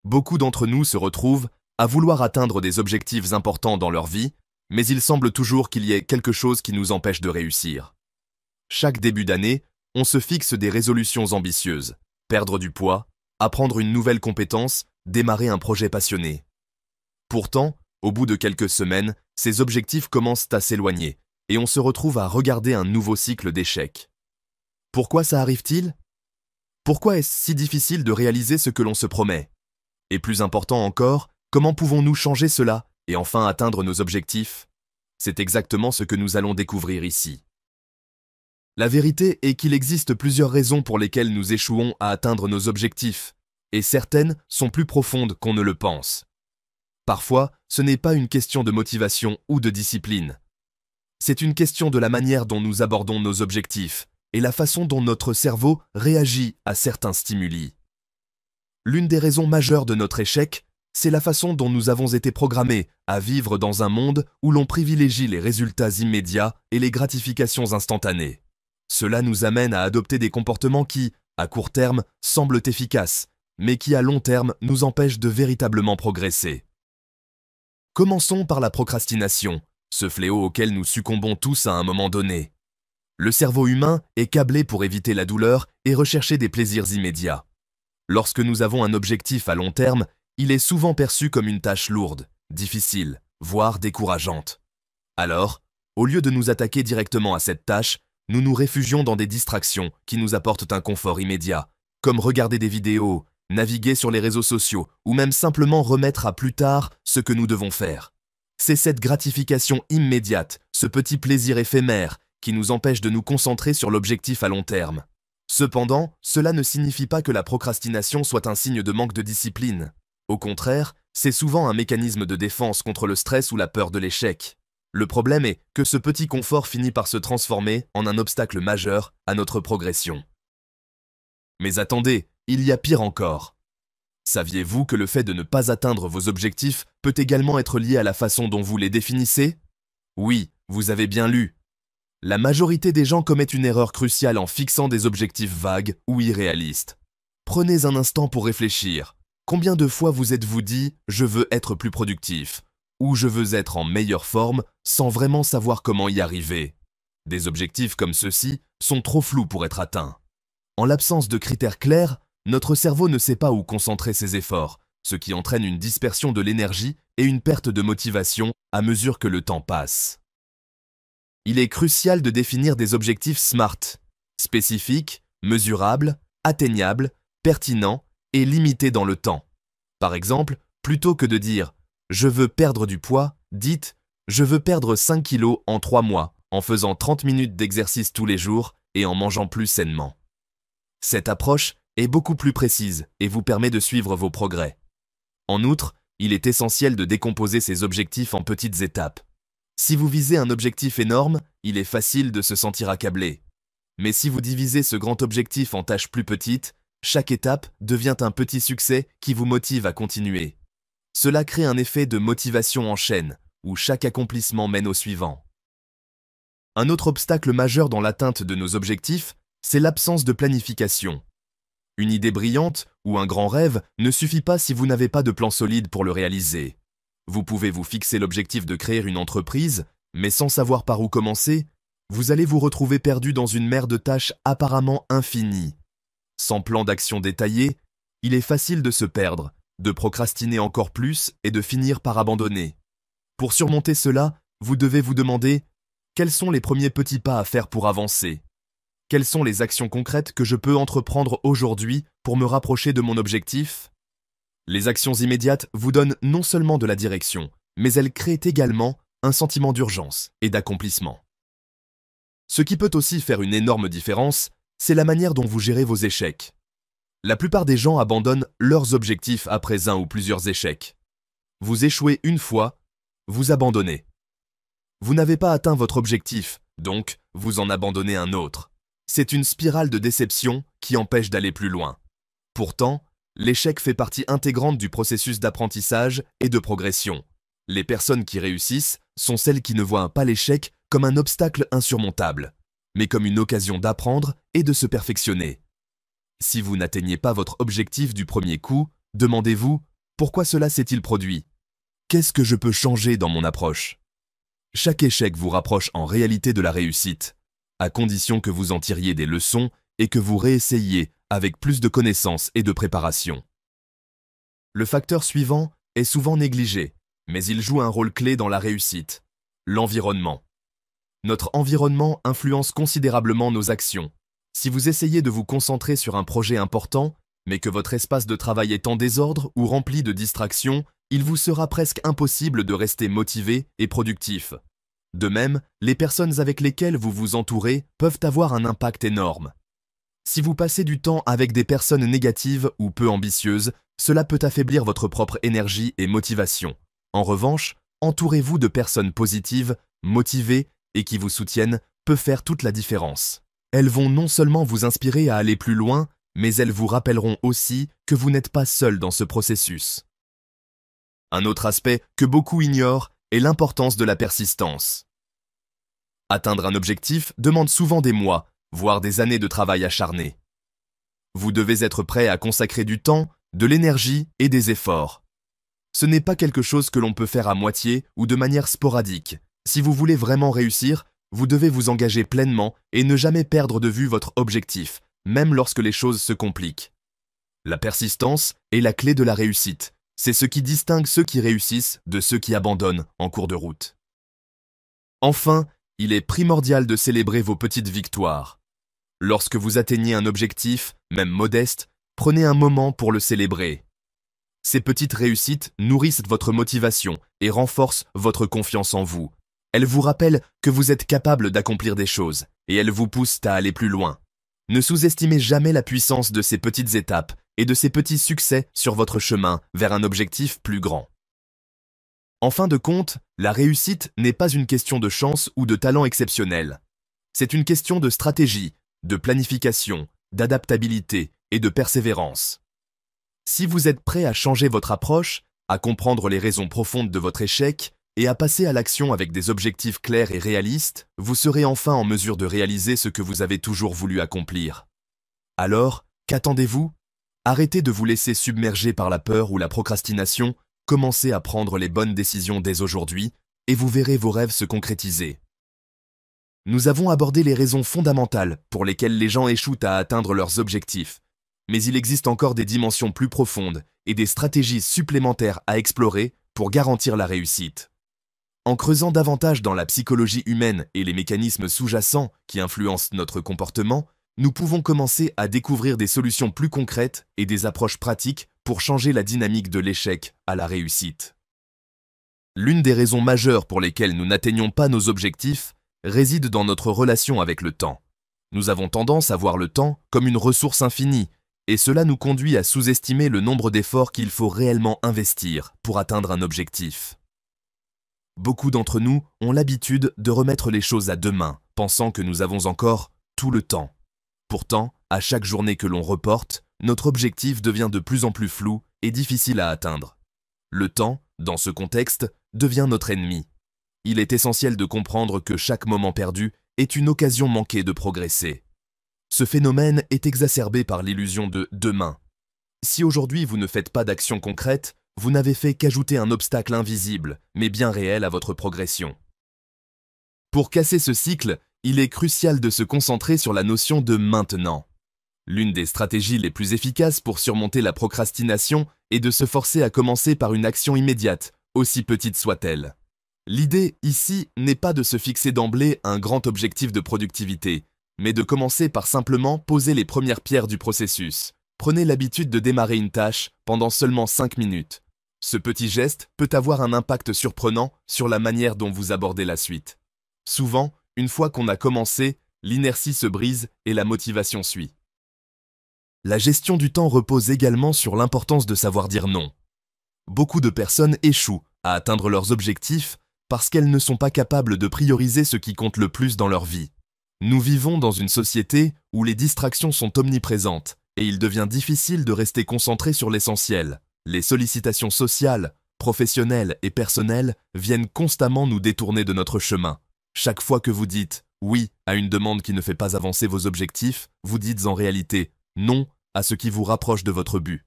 Beaucoup d'entre nous se retrouvent à vouloir atteindre des objectifs importants dans leur vie, mais il semble toujours qu'il y ait quelque chose qui nous empêche de réussir. Chaque début d'année, on se fixe des résolutions ambitieuses, perdre du poids, apprendre une nouvelle compétence, démarrer un projet passionné. Pourtant, au bout de quelques semaines, ces objectifs commencent à s'éloigner et on se retrouve à regarder un nouveau cycle d'échecs. Pourquoi ça arrive-t-il? Pourquoi est-ce si difficile de réaliser ce que l'on se promet? Et plus important encore, comment pouvons-nous changer cela et enfin atteindre nos objectifs? C'est exactement ce que nous allons découvrir ici. La vérité est qu'il existe plusieurs raisons pour lesquelles nous échouons à atteindre nos objectifs, et certaines sont plus profondes qu'on ne le pense. Parfois, ce n'est pas une question de motivation ou de discipline. C'est une question de la manière dont nous abordons nos objectifs et la façon dont notre cerveau réagit à certains stimuli. L'une des raisons majeures de notre échec, c'est la façon dont nous avons été programmés à vivre dans un monde où l'on privilégie les résultats immédiats et les gratifications instantanées. Cela nous amène à adopter des comportements qui, à court terme, semblent efficaces, mais qui à long terme nous empêchent de véritablement progresser. Commençons par la procrastination, ce fléau auquel nous succombons tous à un moment donné. Le cerveau humain est câblé pour éviter la douleur et rechercher des plaisirs immédiats. Lorsque nous avons un objectif à long terme, il est souvent perçu comme une tâche lourde, difficile, voire décourageante. Alors, au lieu de nous attaquer directement à cette tâche, nous nous réfugions dans des distractions qui nous apportent un confort immédiat, comme regarder des vidéos, naviguer sur les réseaux sociaux ou même simplement remettre à plus tard ce que nous devons faire. C'est cette gratification immédiate, ce petit plaisir éphémère, qui nous empêche de nous concentrer sur l'objectif à long terme. Cependant, cela ne signifie pas que la procrastination soit un signe de manque de discipline. Au contraire, c'est souvent un mécanisme de défense contre le stress ou la peur de l'échec. Le problème est que ce petit confort finit par se transformer en un obstacle majeur à notre progression. Mais attendez, il y a pire encore. Saviez-vous que le fait de ne pas atteindre vos objectifs peut également être lié à la façon dont vous les définissez? Oui, vous avez bien lu. La majorité des gens commettent une erreur cruciale en fixant des objectifs vagues ou irréalistes. Prenez un instant pour réfléchir. Combien de fois vous êtes-vous dit « je veux être plus productif » ou « je veux être en meilleure forme » sans vraiment savoir comment y arriver? Des objectifs comme ceux-ci sont trop flous pour être atteints. En l'absence de critères clairs, notre cerveau ne sait pas où concentrer ses efforts, ce qui entraîne une dispersion de l'énergie et une perte de motivation à mesure que le temps passe. Il est crucial de définir des objectifs SMART, spécifiques, mesurables, atteignables, pertinents et limités dans le temps. Par exemple, plutôt que de dire « je veux perdre du poids », dites « je veux perdre 5 kilos en 3 mois en faisant 30 minutes d'exercice tous les jours et en mangeant plus sainement ». Cette approche est beaucoup plus précise et vous permet de suivre vos progrès. En outre, il est essentiel de décomposer ces objectifs en petites étapes. Si vous visez un objectif énorme, il est facile de se sentir accablé. Mais si vous divisez ce grand objectif en tâches plus petites, chaque étape devient un petit succès qui vous motive à continuer. Cela crée un effet de motivation en chaîne, où chaque accomplissement mène au suivant. Un autre obstacle majeur dans l'atteinte de nos objectifs, c'est l'absence de planification. Une idée brillante ou un grand rêve ne suffit pas si vous n'avez pas de plan solide pour le réaliser. Vous pouvez vous fixer l'objectif de créer une entreprise, mais sans savoir par où commencer, vous allez vous retrouver perdu dans une mer de tâches apparemment infinies. Sans plan d'action détaillé, il est facile de se perdre, de procrastiner encore plus et de finir par abandonner. Pour surmonter cela, vous devez vous demander « Quels sont les premiers petits pas à faire pour avancer ? Quelles sont les actions concrètes que je peux entreprendre aujourd'hui pour me rapprocher de mon objectif ?» Les actions immédiates vous donnent non seulement de la direction, mais elles créent également un sentiment d'urgence et d'accomplissement. Ce qui peut aussi faire une énorme différence, c'est la manière dont vous gérez vos échecs. La plupart des gens abandonnent leurs objectifs après un ou plusieurs échecs. Vous échouez une fois, vous abandonnez. Vous n'avez pas atteint votre objectif, donc vous en abandonnez un autre. C'est une spirale de déception qui empêche d'aller plus loin. Pourtant, l'échec fait partie intégrante du processus d'apprentissage et de progression. Les personnes qui réussissent sont celles qui ne voient pas l'échec comme un obstacle insurmontable. mais comme une occasion d'apprendre et de se perfectionner. Si vous n'atteignez pas votre objectif du premier coup, demandez-vous « Pourquoi cela s'est-il produit ? Qu'est-ce que je peux changer dans mon approche ?» Chaque échec vous rapproche en réalité de la réussite, à condition que vous en tiriez des leçons et que vous réessayiez avec plus de connaissances et de préparation. Le facteur suivant est souvent négligé, mais il joue un rôle clé dans la réussite, l'environnement. Notre environnement influence considérablement nos actions. Si vous essayez de vous concentrer sur un projet important, mais que votre espace de travail est en désordre ou rempli de distractions, il vous sera presque impossible de rester motivé et productif. De même, les personnes avec lesquelles vous vous entourez peuvent avoir un impact énorme. Si vous passez du temps avec des personnes négatives ou peu ambitieuses, cela peut affaiblir votre propre énergie et motivation. En revanche, entourez-vous de personnes positives, motivées et qui vous soutiennent peut faire toute la différence. Elles vont non seulement vous inspirer à aller plus loin, mais elles vous rappelleront aussi que vous n'êtes pas seul dans ce processus. Un autre aspect que beaucoup ignorent est l'importance de la persistance. Atteindre un objectif demande souvent des mois, voire des années de travail acharné. Vous devez être prêt à consacrer du temps, de l'énergie et des efforts. Ce n'est pas quelque chose que l'on peut faire à moitié ou de manière sporadique. Si vous voulez vraiment réussir, vous devez vous engager pleinement et ne jamais perdre de vue votre objectif, même lorsque les choses se compliquent. La persistance est la clé de la réussite. C'est ce qui distingue ceux qui réussissent de ceux qui abandonnent en cours de route. Enfin, il est primordial de célébrer vos petites victoires. Lorsque vous atteignez un objectif, même modeste, prenez un moment pour le célébrer. Ces petites réussites nourrissent votre motivation et renforcent votre confiance en vous. Elles vous rappellent que vous êtes capable d'accomplir des choses et elles vous poussent à aller plus loin. Ne sous-estimez jamais la puissance de ces petites étapes et de ces petits succès sur votre chemin vers un objectif plus grand. En fin de compte, la réussite n'est pas une question de chance ou de talent exceptionnel. C'est une question de stratégie, de planification, d'adaptabilité et de persévérance. Si vous êtes prêt à changer votre approche, à comprendre les raisons profondes de votre échec et à passer à l'action avec des objectifs clairs et réalistes, vous serez enfin en mesure de réaliser ce que vous avez toujours voulu accomplir. Alors, qu'attendez-vous ? Arrêtez de vous laisser submerger par la peur ou la procrastination, commencez à prendre les bonnes décisions dès aujourd'hui et vous verrez vos rêves se concrétiser. Nous avons abordé les raisons fondamentales pour lesquelles les gens échouent à atteindre leurs objectifs, mais il existe encore des dimensions plus profondes et des stratégies supplémentaires à explorer pour garantir la réussite. En creusant davantage dans la psychologie humaine et les mécanismes sous-jacents qui influencent notre comportement, nous pouvons commencer à découvrir des solutions plus concrètes et des approches pratiques pour changer la dynamique de l'échec à la réussite. L'une des raisons majeures pour lesquelles nous n'atteignons pas nos objectifs réside dans notre relation avec le temps. Nous avons tendance à voir le temps comme une ressource infinie, et cela nous conduit à sous-estimer le nombre d'efforts qu'il faut réellement investir pour atteindre un objectif. Beaucoup d'entre nous ont l'habitude de remettre les choses à demain, pensant que nous avons encore tout le temps. Pourtant, à chaque journée que l'on reporte, notre objectif devient de plus en plus flou et difficile à atteindre. Le temps, dans ce contexte, devient notre ennemi. Il est essentiel de comprendre que chaque moment perdu est une occasion manquée de progresser. Ce phénomène est exacerbé par l'illusion de « demain ». Si aujourd'hui vous ne faites pas d'action concrète, vous n'avez fait qu'ajouter un obstacle invisible, mais bien réel à votre progression. Pour casser ce cycle, il est crucial de se concentrer sur la notion de « maintenant ». L'une des stratégies les plus efficaces pour surmonter la procrastination est de se forcer à commencer par une action immédiate, aussi petite soit-elle. L'idée ici n'est pas de se fixer d'emblée un grand objectif de productivité, mais de commencer par simplement poser les premières pierres du processus. Prenez l'habitude de démarrer une tâche pendant seulement 5 minutes. Ce petit geste peut avoir un impact surprenant sur la manière dont vous abordez la suite. Souvent, une fois qu'on a commencé, l'inertie se brise et la motivation suit. La gestion du temps repose également sur l'importance de savoir dire non. Beaucoup de personnes échouent à atteindre leurs objectifs parce qu'elles ne sont pas capables de prioriser ce qui compte le plus dans leur vie. Nous vivons dans une société où les distractions sont omniprésentes et il devient difficile de rester concentré sur l'essentiel. Les sollicitations sociales, professionnelles et personnelles viennent constamment nous détourner de notre chemin. Chaque fois que vous dites Oui à une demande qui ne fait pas avancer vos objectifs, vous dites en réalité non à ce qui vous rapproche de votre but.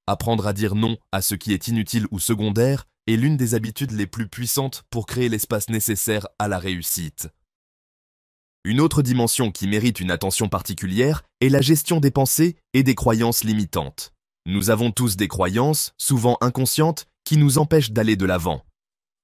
Apprendre à dire non à ce qui est inutile ou secondaire est l'une des habitudes les plus puissantes pour créer l'espace nécessaire à la réussite. Une autre dimension qui mérite une attention particulière est la gestion des pensées et des croyances limitantes. Nous avons tous des croyances, souvent inconscientes, qui nous empêchent d'aller de l'avant.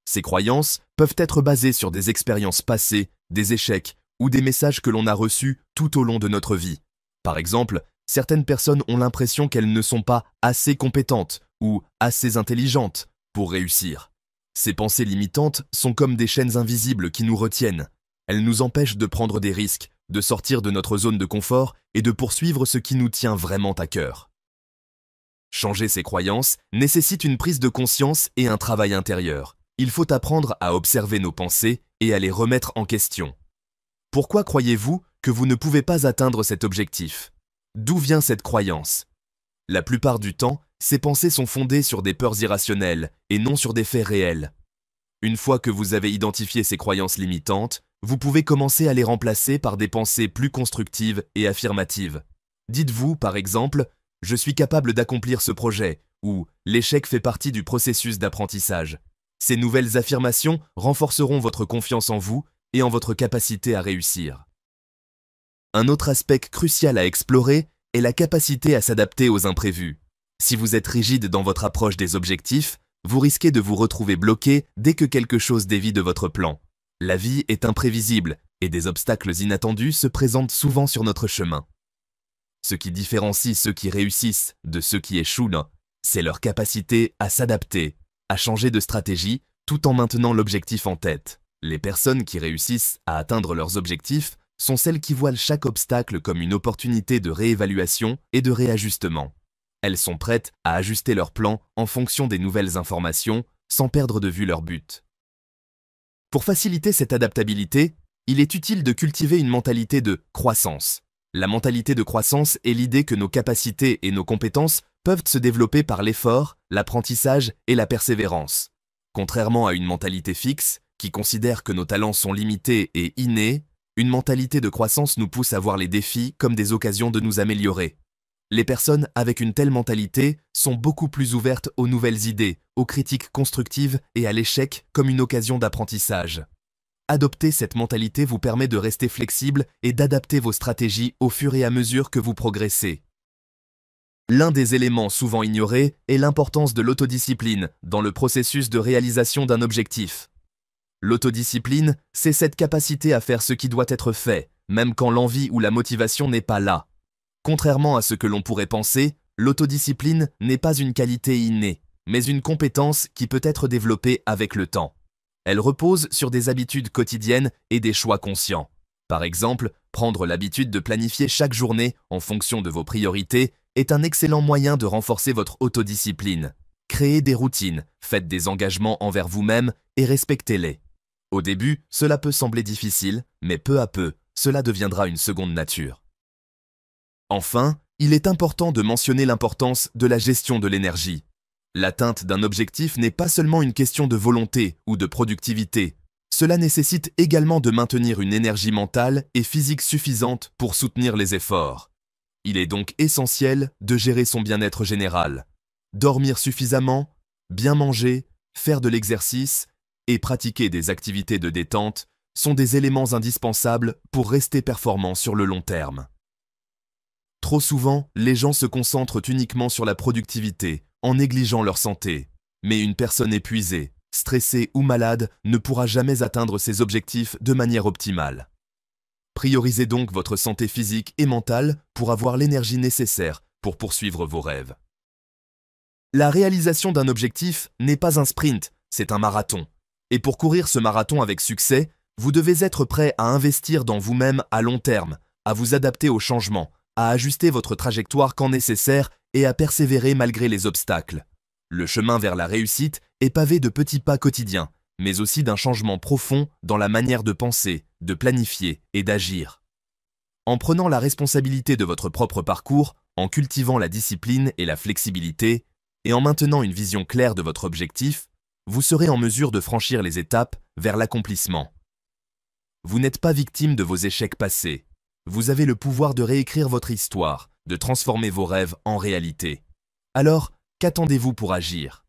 Ces croyances peuvent être basées sur des expériences passées, des échecs ou des messages que l'on a reçus tout au long de notre vie. Par exemple, certaines personnes ont l'impression qu'elles ne sont pas assez compétentes ou assez intelligentes pour réussir. Ces pensées limitantes sont comme des chaînes invisibles qui nous retiennent. Elles nous empêchent de prendre des risques, de sortir de notre zone de confort et de poursuivre ce qui nous tient vraiment à cœur. Changer ces croyances nécessite une prise de conscience et un travail intérieur. Il faut apprendre à observer nos pensées et à les remettre en question. Pourquoi croyez-vous que vous ne pouvez pas atteindre cet objectif? D'où vient cette croyance? La plupart du temps, ces pensées sont fondées sur des peurs irrationnelles et non sur des faits réels. Une fois que vous avez identifié ces croyances limitantes, vous pouvez commencer à les remplacer par des pensées plus constructives et affirmatives. Dites-vous, par exemple, « Je suis capable d'accomplir ce projet » ou « L'échec fait partie du processus d'apprentissage ». Ces nouvelles affirmations renforceront votre confiance en vous et en votre capacité à réussir. Un autre aspect crucial à explorer est la capacité à s'adapter aux imprévus. Si vous êtes rigide dans votre approche des objectifs, vous risquez de vous retrouver bloqué dès que quelque chose dévie de votre plan. La vie est imprévisible et des obstacles inattendus se présentent souvent sur notre chemin. Ce qui différencie ceux qui réussissent de ceux qui échouent, c'est leur capacité à s'adapter, à changer de stratégie tout en maintenant l'objectif en tête. Les personnes qui réussissent à atteindre leurs objectifs sont celles qui voient chaque obstacle comme une opportunité de réévaluation et de réajustement. Elles sont prêtes à ajuster leur plan en fonction des nouvelles informations sans perdre de vue leur but. Pour faciliter cette adaptabilité, il est utile de cultiver une mentalité de croissance. La mentalité de croissance est l'idée que nos capacités et nos compétences peuvent se développer par l'effort, l'apprentissage et la persévérance. Contrairement à une mentalité fixe, qui considère que nos talents sont limités et innés, une mentalité de croissance nous pousse à voir les défis comme des occasions de nous améliorer. Les personnes avec une telle mentalité sont beaucoup plus ouvertes aux nouvelles idées, aux critiques constructives et à l'échec comme une occasion d'apprentissage. Adopter cette mentalité vous permet de rester flexible et d'adapter vos stratégies au fur et à mesure que vous progressez. L'un des éléments souvent ignorés est l'importance de l'autodiscipline dans le processus de réalisation d'un objectif. L'autodiscipline, c'est cette capacité à faire ce qui doit être fait, même quand l'envie ou la motivation n'est pas là. Contrairement à ce que l'on pourrait penser, l'autodiscipline n'est pas une qualité innée, mais une compétence qui peut être développée avec le temps. Elle repose sur des habitudes quotidiennes et des choix conscients. Par exemple, prendre l'habitude de planifier chaque journée en fonction de vos priorités est un excellent moyen de renforcer votre autodiscipline. Créez des routines, faites des engagements envers vous-même et respectez-les. Au début, cela peut sembler difficile, mais peu à peu, cela deviendra une seconde nature. Enfin, il est important de mentionner l'importance de la gestion de l'énergie. L'atteinte d'un objectif n'est pas seulement une question de volonté ou de productivité. Cela nécessite également de maintenir une énergie mentale et physique suffisante pour soutenir les efforts. Il est donc essentiel de gérer son bien-être général. Dormir suffisamment, bien manger, faire de l'exercice et pratiquer des activités de détente sont des éléments indispensables pour rester performant sur le long terme. Trop souvent, les gens se concentrent uniquement sur la productivité, en négligeant leur santé. Mais une personne épuisée, stressée ou malade ne pourra jamais atteindre ses objectifs de manière optimale. Priorisez donc votre santé physique et mentale pour avoir l'énergie nécessaire pour poursuivre vos rêves. La réalisation d'un objectif n'est pas un sprint, c'est un marathon. Et pour courir ce marathon avec succès, vous devez être prêt à investir dans vous-même à long terme, à vous adapter aux changements, à ajuster votre trajectoire quand nécessaire et à persévérer malgré les obstacles. Le chemin vers la réussite est pavé de petits pas quotidiens, mais aussi d'un changement profond dans la manière de penser, de planifier et d'agir. En prenant la responsabilité de votre propre parcours, en cultivant la discipline et la flexibilité, et en maintenant une vision claire de votre objectif, vous serez en mesure de franchir les étapes vers l'accomplissement. Vous n'êtes pas victime de vos échecs passés. Vous avez le pouvoir de réécrire votre histoire, de transformer vos rêves en réalité. Alors, qu'attendez-vous pour agir ?